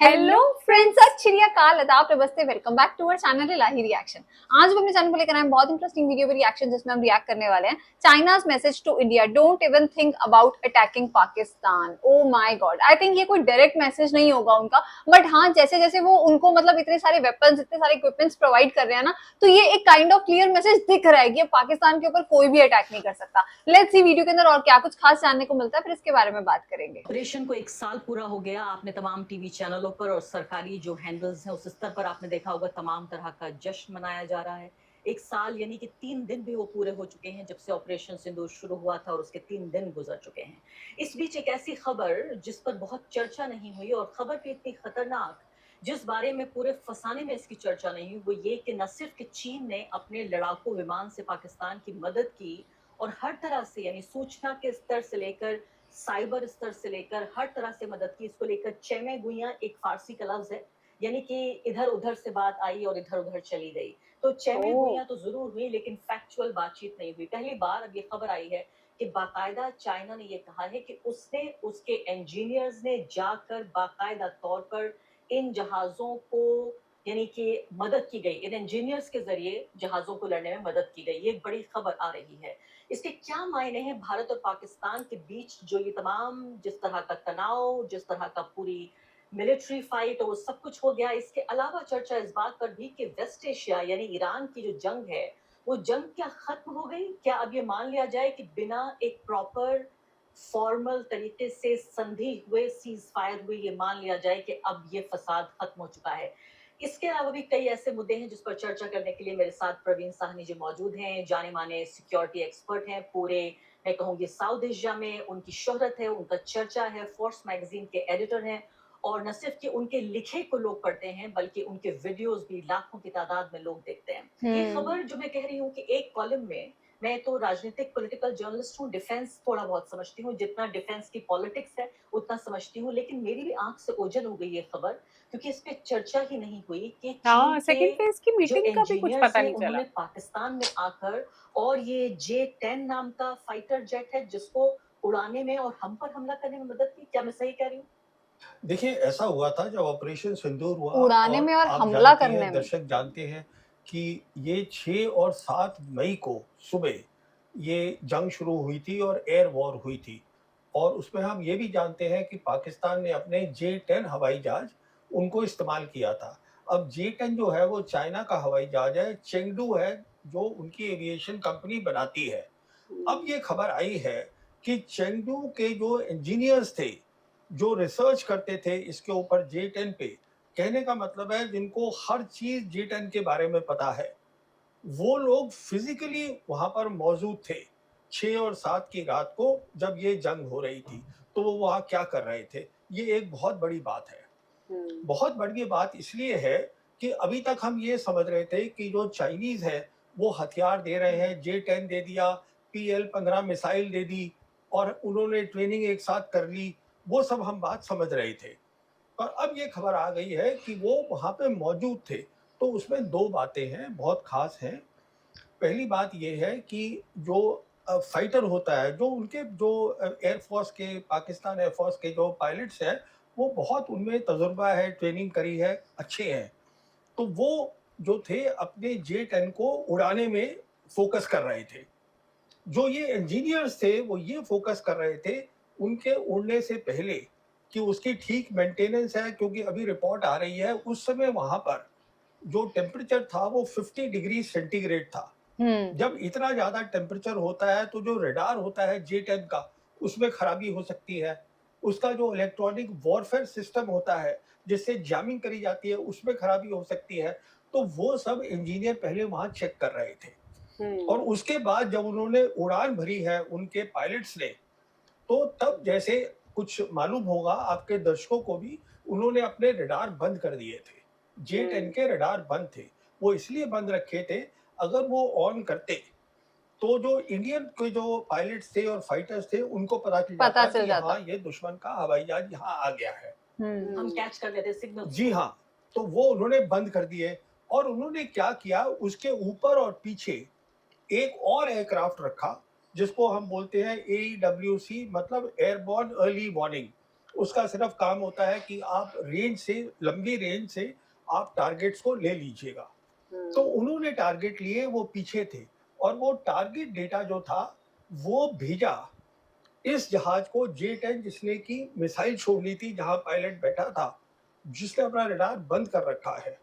Hello friends, सत श्री अकाल, आदाब, नमस्ते, welcome back to our channel Ilahi reaction. आज हम अपने चैनल पर लेकर आए हैं बहुत इंटरेस्टिंग वीडियो रिएक्शन जिसमें हम रिएक्ट करने वाले हैं China's message to India, don't even think about attacking Pakistan. Oh my God, I think ये कोई डायरेक्ट मैसेज नहीं होगा उनका, बट हाँ, जैसे जैसे वो उनको मतलब इतने सारे वेपन्स, इतने सारे इक्विपमेंट्स प्रोवाइड कर रहे हैं ना, तो ये एक काइंड ऑफ क्लियर मैसेज दिख रहा है कि पाकिस्तान के ऊपर कोई भी अटैक नहीं कर सकता। लेट्स सी वीडियो के अंदर और क्या कुछ खास जानने को मिलता है, फिर इसके बारे में बात करेंगे। ऑपरेशन को 1 साल पूरा हो गया। आपने तमाम टीवी चैनलों पर और सरकारी जो हैंडल्स हैं उस स्तर पर आपने देखा होगा तमाम तरह का जश्न मनाया जा रहा है। 1 साल यानी कि 3 दिन भी वो पूरे हो चुके हैं जब से ऑपरेशन सिंदूर शुरू हुआ था और उसके 3 दिन गुजर चुके हैं। इस बीच एक ऐसी खबर जिस पर बहुत चर्चा नहीं हुई और खबर भी इतनी खतरनाक, जिस बारे में पूरे फसाने में इसकी चर्चा नहीं हुई, वो ये कि न सिर्फ कि चीन ने अपने लड़ाकू विमान से पाकिस्तान की मदद की और हर तरह से यानी सूचना के स्तर से लेकर साइबर स्तर से लेकर हर तरह से मदद की। इसको लेकर चेमे गुइया एक फारसी का लफ्ज है, यानी कि इधर उधर से बात आई और इधर उधर चली गई। तो चेमे गुइया तो जरूर हुई लेकिन फैक्चुअल बातचीत नहीं हुई। पहली बार अब ये खबर आई है कि बाकायदा चाइना ने ये कहा है कि उसने, उसके इंजीनियर्स ने जाकर बाकायदा तौर पर इन जहाजों को यानी कि मदद की गई, इन इंजीनियर्स के जरिए जहाजों को लड़ने में मदद की गई। ये एक बड़ी खबर आ रही है। इसके क्या मायने हैं भारत और पाकिस्तान के बीच? जो ये तमाम जिस तरह का तनाव, जिस तरह का पूरी मिलिट्री फाइट और सब कुछ हो गया, इसके अलावा चर्चा इस बात पर भी कि वेस्ट एशिया यानी ईरान की जो जंग है, वो जंग क्या खत्म हो गई? क्या अब ये मान लिया जाए कि बिना एक प्रॉपर फॉर्मल तरीके से संधि हुए, सीज फायर हुए, ये मान लिया जाए कि अब ये फसाद खत्म हो चुका है? इसके अलावा भी कई ऐसे मुद्दे हैं जिस पर चर्चा करने के लिए मेरे साथ प्रवीण साहनी जी मौजूद हैं। जाने माने सिक्योरिटी एक्सपर्ट हैं, पूरे मैं कहूँगी साउथ एशिया में उनकी शोहरत है, उनका चर्चा है, फोर्स मैगजीन के एडिटर हैं और न सिर्फ कि उनके लिखे को लोग पढ़ते हैं बल्कि उनके वीडियोस भी लाखों की तादाद में लोग देखते हैं। ये खबर जो मैं कह रही हूँ कि एक कॉलम में, मैं तो राजनीतिक पॉलिटिकल जर्नलिस्ट हूँ, डिफेंस थोड़ा बहुत समझती हूँ, जितना डिफेंस की पॉलिटिक्स है उतना समझती हूँ, लेकिन मेरी भी आंख से ओझल हो गई ये खबर क्योंकि इस पे चर्चा ही नहीं हुई कि चीन हाँ, के सेकंड फेज की जो मीटिंग का भी कुछ इंजीनियर्स पता हैं नहीं चला। उन्होंने पाकिस्तान में आकर और ये J-10 नाम का फाइटर जेट है जिसको उड़ाने में और हम पर हमला करने में मदद की। क्या मैं सही कह रही हूँ? देखिए, ऐसा हुआ था जब ऑपरेशन सिंदूर हुआ उड़ाने और में और आप हमला जानती हैं, करने में। दर्शक जानते हैं कि ये 6 और 7 मई को सुबह ये जंग शुरू हुई थी और एयर वॉर हुई थी। और उसमें हम ये भी जानते हैं कि पाकिस्तान ने अपने J-10 हवाई जहाज उनको इस्तेमाल किया था। अब J-10 जो है वो चाइना का हवाई जहाज है, चेंगडू है, जो उनकी एविएशन कंपनी बनाती है। अब ये खबर आई है कि चेंगडू के जो इंजीनियर्स थे, जो रिसर्च करते थे इसके ऊपर J-10 पे, कहने का मतलब है जिनको हर चीज़ J-10 के बारे में पता है, वो लोग फिज़िकली वहाँ पर मौजूद थे, 6 और 7 की रात को जब ये जंग हो रही थी। तो वो वहाँ क्या कर रहे थे? ये एक बहुत बड़ी बात है। बहुत बड़ी बात इसलिए है कि अभी तक हम ये समझ रहे थे कि जो चाइनीज़ है, वो हथियार दे रहे हैं, J-10 दे दिया, PL-15 मिसाइल दे दी और उन्होंने ट्रेनिंग एक साथ कर ली, वो सब हम बात समझ रहे थे। पर अब ये खबर आ गई है कि वो वहाँ पे मौजूद थे। तो उसमें 2 बातें हैं, बहुत ख़ास हैं। पहली बात ये है कि जो फाइटर होता है, जो उनके जो एयर फ़ोर्स के, पाकिस्तान एयर फ़ोर्स के जो पायलट्स हैं, वो बहुत उनमें तजुर्बा है, ट्रेनिंग करी है, अच्छे हैं। तो वो जो थे अपने J-10 को उड़ाने में फ़ोकस कर रहे थे। जो ये इंजीनियर्स थे, वो ये फ़ोकस कर रहे थे, उनके उड़ने से पहले कि उसकी ठीक मेंटेनेंस है, क्योंकि अभी रिपोर्ट आ रही है, उस समय वहाँ पर जो टेम्परेचर था वो 50 डिग्री सेंटीग्रेड था। जब इतना ज़्यादा टेम्परेचर होता है तो जो रडार होता है J-10 का, उसमें खराबी हो सकती है। उसका जो इलेक्ट्रॉनिक वॉरफेयर सिस्टम होता है, जिससे जैमिंग करी जाती है, उसमें खराबी हो सकती है। तो वो सब इंजीनियर पहले वहाँ चेक कर रहे थे। और उसके बाद जब उन्होंने उड़ान भरी है उनके पायलट्स ने, तो तब जैसे कुछ मालूम होगा आपके दर्शकों को भी, उन्होंने अपने रडार बंद कर दिए थे। J-10 के रडार बंद थे। वो इसलिए बंद रखे थे, अगर वो ऑन करते, तो जो इंडियन के जो पायलट्स थे और फाइटर्स थे, उनको पता चल पता जाता चल कि जाता। हाँ, ये दुश्मन का हवाई जहाज यहाँ आ गया है। हम कैच कर लेते सिग्नल्स जी को। हाँ, तो वो उन्होंने बंद कर दिए और उन्होंने क्या किया, उसके ऊपर और पीछे एक और एयरक्राफ्ट रखा, जिसको हम बोलते हैं AEWC, मतलब एयरबोर्न अर्ली वार्निंग। उसका सिर्फ काम होता है कि आप रेंज से, लंबी रेंज से आप टारगेट्स को ले लीजिएगा। तो उन्होंने टारगेट लिए, वो पीछे थे, और वो टारगेट डेटा जो था वो भेजा इस जहाज को, J-10, जिसने की मिसाइल छोड़नी थी, जहां पायलट बैठा था, जिसने अपना रडार बंद कर रखा है,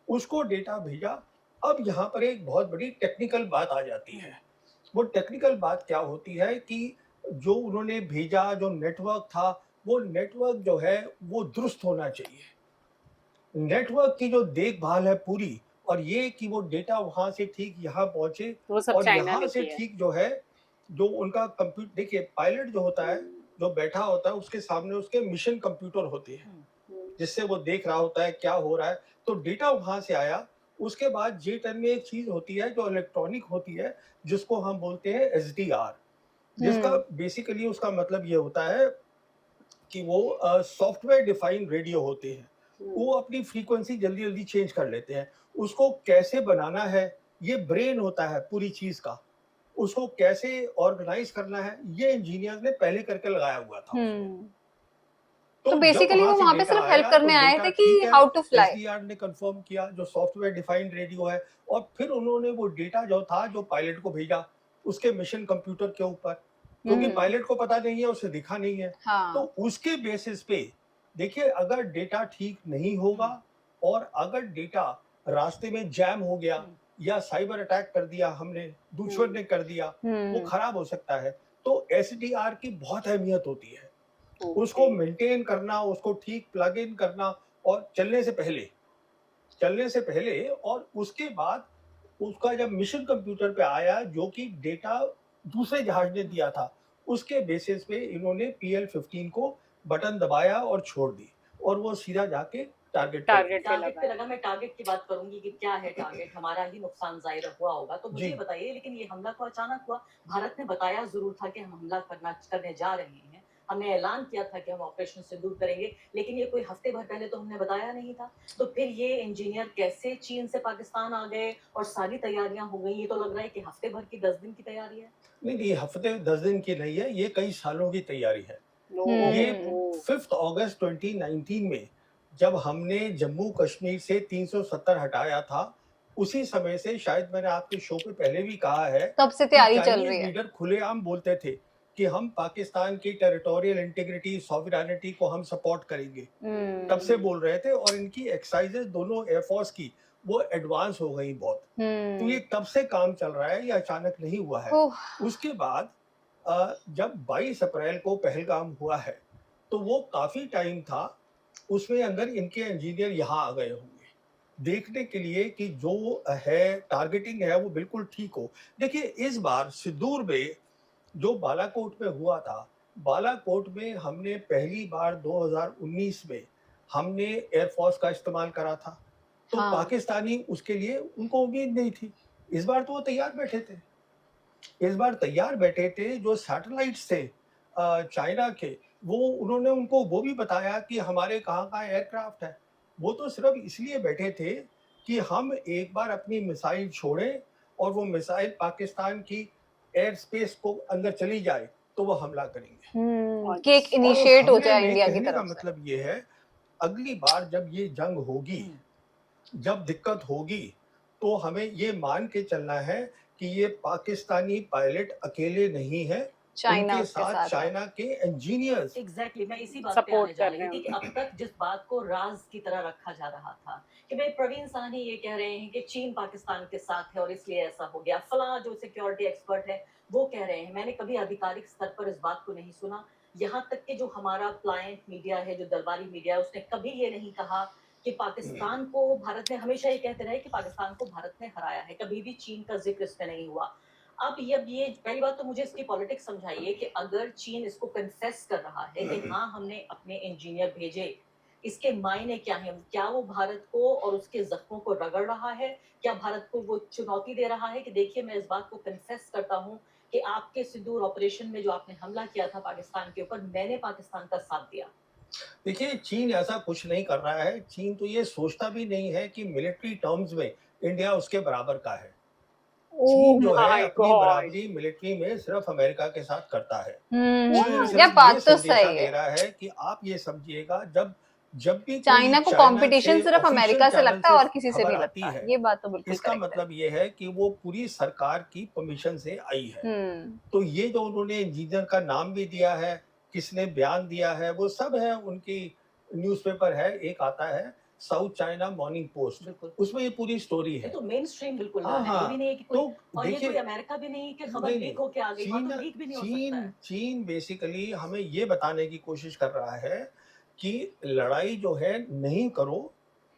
उसको डेटा भेजा। अब यहाँ पर एक बहुत बड़ी टेक्निकल बात आ जाती है। वो टेक्निकल बात क्या होती है कि जो उन्होंने भेजा, जो नेटवर्क था, वो नेटवर्क जो है वो दुरुस्त होना चाहिए। नेटवर्क की जो देखभाल है पूरी, और ये कि वो डेटा वहां से ठीक यहाँ पहुंचे, वो सब और चाइना यहाँ ने से किया है। ठीक जो है, जो उनका कंप्यूटर, देखिए पायलट जो होता है, जो बैठा होता है, उसके सामने उसके मिशन कंप्यूटर होते हैं, जिससे वो देख रहा होता है क्या हो रहा है। तो डेटा वहां से आया। उसके बाद J-10 में एक चीज होती है जो इलेक्ट्रॉनिक होती है, जिसको हम बोलते हैं SDR, जिसका बेसिकली उसका मतलब ये होता है कि वो सॉफ्टवेयर डिफाइंड रेडियो होते हैं। वो अपनी फ्रीक्वेंसी जल्दी जल्दी चेंज कर लेते हैं। उसको कैसे बनाना है, ये ब्रेन होता है पूरी चीज का। उसको कैसे ऑर्गेनाइज करना है, ये इंजीनियर ने पहले करके लगाया हुआ था उसमें। तो तो जब बेसिकली वहां वो से वहां पे डेटा सिर्फ हेल्प आया तो करने आए डेटा थे कि ठीक है, हाउ टू फ्लाई। SDR ने कंफर्म किया जो सॉफ्टवेयर डिफाइंड रेडियो है, और फिर उन्होंने वो डेटा जो था, जो पायलट को भेजा उसके मिशन कंप्यूटर के ऊपर, क्योंकि पायलट को पता नहीं है, उसे दिखा नहीं है। तो हाँ। उसके बेसिस पे देखिए, अगर डेटा ठीक नहीं होगा, और अगर डेटा रास्ते में जैम हो गया, या साइबर अटैक कर दिया हमने, दुश्मन ने कर दिया, वो खराब हो सकता है। तो SDR की बहुत अहमियत होती है। उसको मेंटेन करना, उसको ठीक प्लग इन करना, और चलने से पहले और उसके बाद उसका जब मिशन कंप्यूटर पे आया, जो कि डेटा दूसरे जहाज ने दिया था, उसके बेसिस पे इन्होंने PL-15 को बटन दबाया और छोड़ दी, और वो सीधा जाके टारगेट पे लग टारगेट गया। पे टारगेट पे लगा लगा। मैं टारगेट की बात करूंगी कि क्या है टारगेट, हमारा ही नुकसान जाहिर हुआ होगा। तो मुझे जी। ये बताइए, लेकिन ये हमला तो अचानक हुआ। भारत ने बताया जरूर था कि हम हमला करने जा रहे हैं, हमने ऐलान किया था कि हम ऑपरेशन सिंदूर करेंगे, लेकिन ये कोई हफ्ते भर पहले तो हमने बताया नहीं था। तो फिर ये इंजीनियर कैसे चीन से पाकिस्तान आ गए और सारी तैयारियां हो गई? ये तो लग रहा है कि हफ्ते भर की 10 दिन की तैयारी है। नहीं, ये हफ्ते 10 दिन की नहीं है, ये कई सालों की तैयारी है। ये हम्म। 5 अगस्त 2019 में जब हमने जम्मू कश्मीर से 370 हटाया था, उसी समय से, शायद मैंने आपके शो पे पहले भी कहा है, तब से कि तैयारी चल रही चाइनीज है। लीडर खुलेआम बोलते थे कि हम पाकिस्तान की टेरिटोरियल इंटीग्रिटी, सॉवरेनिटी को हम सपोर्ट करेंगे। तब से बोल रहे थे, और इनकी एक्सरसाइजेज दोनों एयरफोर्स की वो एडवांस हो गई बहुत। तो ये तब से काम चल रहा है, ये अचानक नहीं हुआ है। ओह। उसके बाद जब 22 अप्रैल को पहलगाम हुआ है, तो वो काफी टाइम था, उसमें अंदर इनके इंजीनियर यहाँ आ गए होंगे देखने के लिए कि जो है टारगेटिंग है वो बिल्कुल ठीक हो। देखिए, इस बार सिंदूर में जो बालाकोट में हुआ था, बालाकोट में हमने पहली बार 2019 में हमने एयरफोर्स का इस्तेमाल करा था। तो हाँ। पाकिस्तानी उसके लिए, उनको उम्मीद नहीं थी। इस बार तो वो तैयार बैठे थे। इस बार तैयार बैठे थे, जो सैटेलाइट्स थे चाइना के, वो उन्होंने उनको वो भी बताया कि हमारे कहाँ-कहाँ एयरक्राफ्ट है। वो तो सिर्फ इसलिए बैठे थे कि हम एक बार अपनी मिसाइल छोड़ें, और वो मिसाइल पाकिस्तान की एयर स्पेस को अंदर चली जाए, तो वो हमला करेंगे। कि एक और उस इनिशिएट हो हमले जाए में इंडिया की कहने का तरफ से। मतलब ये है, अगली बार जब ये जंग होगी, जब दिक्कत होगी, तो हमें ये मान के चलना है कि ये पाकिस्तानी पायलट अकेले नहीं है, चाइना उनके उसके साथ साथ है। चाइना के इंजीनियर्स। एग्जैक्टली मैं इसी बात पे आने सपोर्ट जा कर रही रहे थी कि हैं। अब तक जिस बात को राज की तरह रखा जा रहा था कि भाई प्रवीण साहनी ये कह रहे हैं कि चीन पाकिस्तान के साथ है और इसलिए ऐसा हो गया, फला जो सिक्योरिटी एक्सपर्ट है वो कह रहे हैं, मैंने कभी आधिकारिक स्तर पर इस बात को नहीं सुना। यहाँ तक कि जो हमारा प्लायंट मीडिया है, जो दरबारी मीडिया है, उसने कभी ये नहीं कहा कि पाकिस्तान को भारत ने, हमेशा ये कहते रहे कि पाकिस्तान को भारत ने हराया है, कभी भी चीन का जिक्र इसमें नहीं हुआ। अब ये पहली बात तो मुझे इसकी पॉलिटिक्स समझाइए कि अगर चीन इसको कन्फेस कर रहा है कि हाँ हमने अपने इंजीनियर भेजे, इसके मायने क्या है? क्या वो भारत को और उसके जख्मों को रगड़ रहा है? क्या भारत को वो चुनौती दे रहा है कि देखिए मैं इस बात को कन्फेस करता हूँ कि आपके सिंदूर ऑपरेशन में जो आपने हमला किया था पाकिस्तान के ऊपर, मैंने पाकिस्तान का साथ दिया। देखिए, चीन ऐसा कुछ नहीं कर रहा है। चीन तो ये सोचता भी नहीं है कि मिलिट्री टर्म्स में इंडिया उसके बराबर का है। चीन जो है माय अपनी गॉड। बराबरी मिलिट्री में सिर्फ अमेरिका के साथ करता है। चीन ये सिर्फ बात ये तो संदेशा सही दे है। रहा है कि आप ये समझिएगा, जब भी कोई चाइना को चाइना कंपटीशन से सिर्फ ऑफिशियल अमेरिका से चैनल लगता है से और किसी से खबर नहीं आती लगता। है, ये बात तो बिल्कुल इसका करेक्ट है। मतलब ये है कि वो पूरी सरकार की परमिशन से आई है। हम्म। तो ये जो उन्होंने इंजीनियर का नाम भी दिया है, किसने बयान दिया है, वो सब है, उनकी न्यूज़पेपर है, एक आता है साउथ चाइना मॉर्निंग पोस्ट, बिल्कुल। उसमें ये पूरी स्टोरी ये है। तो मेन स्ट्रीम बिल्कुल हाँ, है, ये हाँ। भी नहीं है कि कोई, तो और ये देखिए, कोई अमेरिका भी नहीं कि खबर नहीं, लीक नहीं, होके आ गई, वहाँ तो लीक भी नहीं हो सकता चीन है। चीन बेसिकली हमें ये बताने की कोशिश कर रहा है कि लड़ाई जो है नहीं करो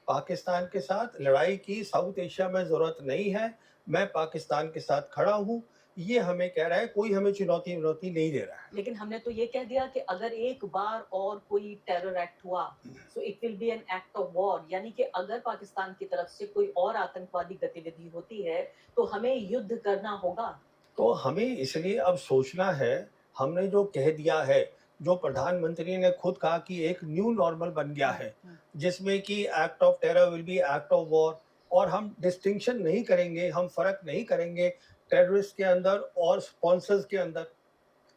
पाकिस्तान के साथ, लड़ाई की साउथ एशिया में ज़रूरत नहीं है, मैं पाकिस्तान के साथ खड़ा हूँ, ये हमें कह रहा है, कोई हमें चुनौती नहीं दे रहा है। लेकिन हमने तो ये कह दिया कि अगर एक बार और कोई टेरर एक्ट हुआ, so it will be an act of war, यानी कि अगर पाकिस्तान की तरफ से कोई और आतंकवादी गतिविधि होती है तो हमें युद्ध करना होगा। तो हमें इसलिए अब सोचना है, हमने जो कह दिया है, जो प्रधानमंत्री ने खुद कहा कि एक न्यू नॉर्मल बन गया है, जिसमें कि act of terror will be act of war, और हम डिस्टिंक्शन नहीं करेंगे, हम फर्क नहीं करेंगे टेररिस्ट के अंदर और स्पॉन्सर्स के अंदर।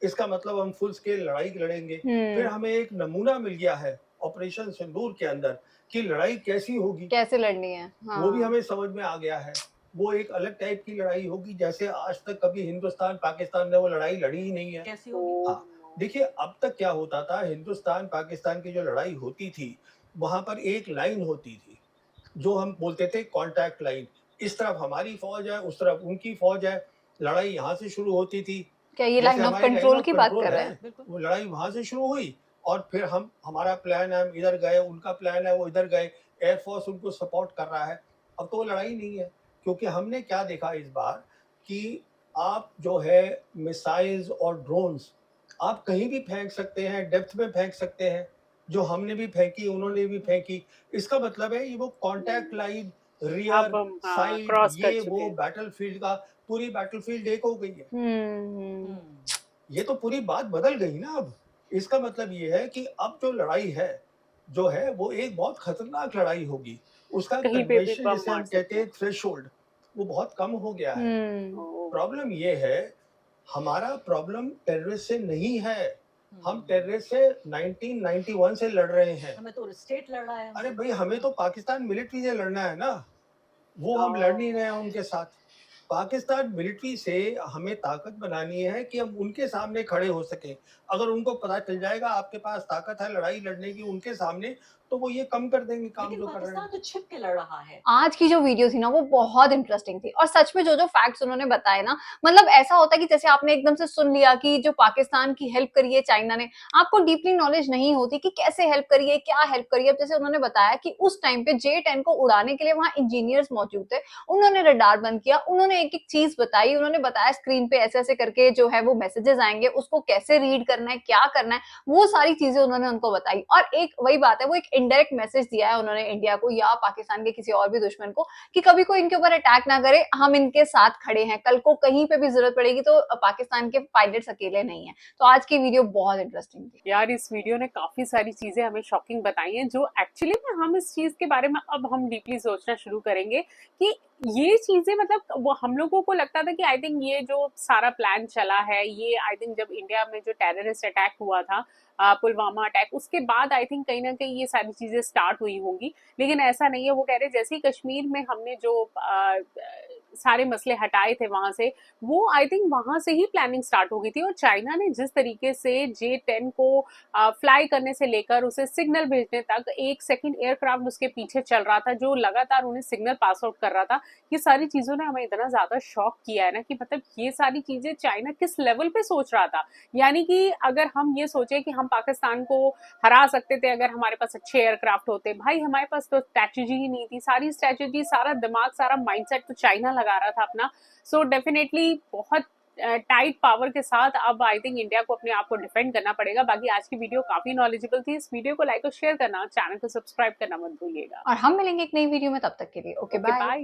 इसका मतलब हम फुल स्केल लड़ाई लड़ेंगे। फिर हमें एक नमूना मिल गया है ऑपरेशन सिंदूर के अंदर कि लड़ाई कैसी होगी, कैसे लड़नी है। हाँ। वो भी हमें समझ में आ गया है। वो एक अलग टाइप की लड़ाई होगी, जैसे आज तक कभी हिंदुस्तान पाकिस्तान ने वो लड़ाई लड़ी ही नहीं है। कैसी होगी? हाँ, देखिए अब तक क्या होता था, हिंदुस्तान पाकिस्तान की जो लड़ाई होती थी, वहां पर एक लाइन होती थी जो हम बोलते थे कॉन्टैक्ट लाइन। इस तरफ हमारी फौज है, उस तरफ उनकी फौज है, लड़ाई यहाँ से शुरू होती थी। क्या ये जैसे लाइन ऑफ हमारी लाइन कंट्रोल ऑफ की बात कंट्रोल कर रहे है, हैं? बिल्कुल। वो लड़ाई वहां से शुरू हुई, और फिर हमारा प्लान है, हम इधर गए, उनका प्लान है वो इधर गए, एयरफोर्स उनको सपोर्ट कर रहा है। अब तो वो लड़ाई नहीं है, क्योंकि हमने क्या देखा इस बार कि आप जो है मिसाइल्स और ड्रोन्स आप कहीं भी फेंक सकते हैं, डेप्थ में फेंक सकते हैं, जो हमने भी फेंकी, उन्होंने भी फेंकी। इसका मतलब है ये वो कॉन्टैक्ट लाइन, रियर, अब हम साइड, क्रॉस कर ये चुके वो हैं। बैटलफील्ड का, पूरी बैटलफील्ड एक हो गई है। हम्म। ये तो पूरी बात बदल गई ना अब। इसका मतलब ये है कि अब जो लड़ाई है, जो है वो एक बहुत खतरनाक लड़ाई होगी। उसका कहीं पे भी कन्वेंशन बम जिसे मार हम सकते कहते हैं थ्रेशोल्ड, वो बहुत कम हो गया है। हम्म। प्रॉब्लम ये है, हमारा प्रॉब्लम टेररिस्ट से नहीं है, हम हम्म। टेररिस्ट से 1991 से लड़ रहे हैं। हमें तो स्टेट लड़ रहा है अरे हमसे। भाई, हमें तो पाकिस्तान मिलिट्री से लड़ना है ना, वो हम लड़ नहीं रहे हैं उनके साथ। पाकिस्तान मिलिट्री से हमें ताकत बनानी है कि हम उनके सामने खड़े हो सकें। अगर उनको पता चल जाएगा आपके पास ताकत है लड़ाई लड़ने की उनके सामने, तो वो ये कम कर देंगे काम लेकिन जो कर रहे पाकिस्तान हैं। तो छिप के लड़ रहा है। आज की जो वीडियो थी ना वो बहुत इंटरेस्टिंग थी, और सच में जो जो फैक्ट्स उन्होंने बताए ना, मतलब ऐसा होता है कि जैसे आपने एकदम से सुन लिया कि जो पाकिस्तान की हेल्प करी है चाइना ने, आपको डीपली नॉलेज नहीं होती कि कैसे हेल्प करी है, क्या हेल्प करी है। जैसे उन्होंने बताया कि उस टाइम पे J-10 को उड़ाने के लिए वहां इंजीनियर्स मौजूद थे, उन्होंने रडार बंद किया, उन्होंने एक एक चीज बताई, उन्होंने बताया स्क्रीन पे ऐसे ऐसे करके जो है वो मैसेजेस आएंगे, उसको कैसे रीड करना है, क्या करना है, वो सारी चीजें उन्होंने उनको बताई। और एक वही बात है, वो एक इनडायरेक्ट मैसेज दिया है उन्होंने इंडिया को या पाकिस्तान के किसी और भी दुश्मन को कि कभी कोई इनके ऊपर अटैक ना करे, हम इनके साथ खड़े हैं, कल को कहीं पे भी जरूरत पड़ेगी तो पाकिस्तान के पायलट्स अकेले नहीं है। तो आज की वीडियो बहुत इंटरेस्टिंग थी यार। इस वीडियो ने काफी सारी चीजें हमें शॉकिंग बताई हैं, जो एक्चुअली में हम इस चीज के बारे में अब हम डीपली सोचना शुरू करेंगे कि ये चीजें, मतलब वो हम लोगों को लगता था कि आई थिंक ये जो सारा प्लान चला है, ये आई थिंक जब इंडिया में जो टेररिस्ट अटैक हुआ था, पुलवामा अटैक, उसके बाद आई थिंक कहीं ना कहीं ये सारी चीजें स्टार्ट हुई होंगी। लेकिन ऐसा नहीं है। वो कह रहे जैसे ही कश्मीर में हमने जो सारे मसले हटाए थे वहां से, वो आई थिंक वहां से ही प्लानिंग स्टार्ट हो गई थी। और चाइना ने जिस तरीके से J-10 को फ्लाई करने से लेकर उसे सिग्नल भेजने तक, एक सेकंड एयरक्राफ्ट उसके पीछे चल रहा था जो लगातार उन्हें सिग्नल पास आउट कर रहा था, ये सारी चीजों ने हमें इतना ज्यादा शॉक किया है ना कि मतलब ये सारी चीजें चाइना किस लेवल पे सोच रहा था। यानी कि अगर हम ये सोचे कि हम पाकिस्तान को हरा सकते थे अगर हमारे पास अच्छे एयरक्राफ्ट होते, भाई हमारे पास तो स्ट्रैटेजी ही नहीं थी। सारी स्ट्रैटेजी, सारा दिमाग, सारा माइंडसेट तो चाइना लगा रहा था अपना। सो डेफिनेटली बहुत टाइट पावर के साथ अब आई थिंक इंडिया को अपने आप को डिफेंड करना पड़ेगा। बाकी आज की वीडियो काफी नॉलेजेबल थी। इस वीडियो को लाइक और शेयर करना, चैनल को सब्सक्राइब करना मत भूलिएगा। और हम मिलेंगे एक नई वीडियो में, तब तक के लिए ओके बाय। बाय।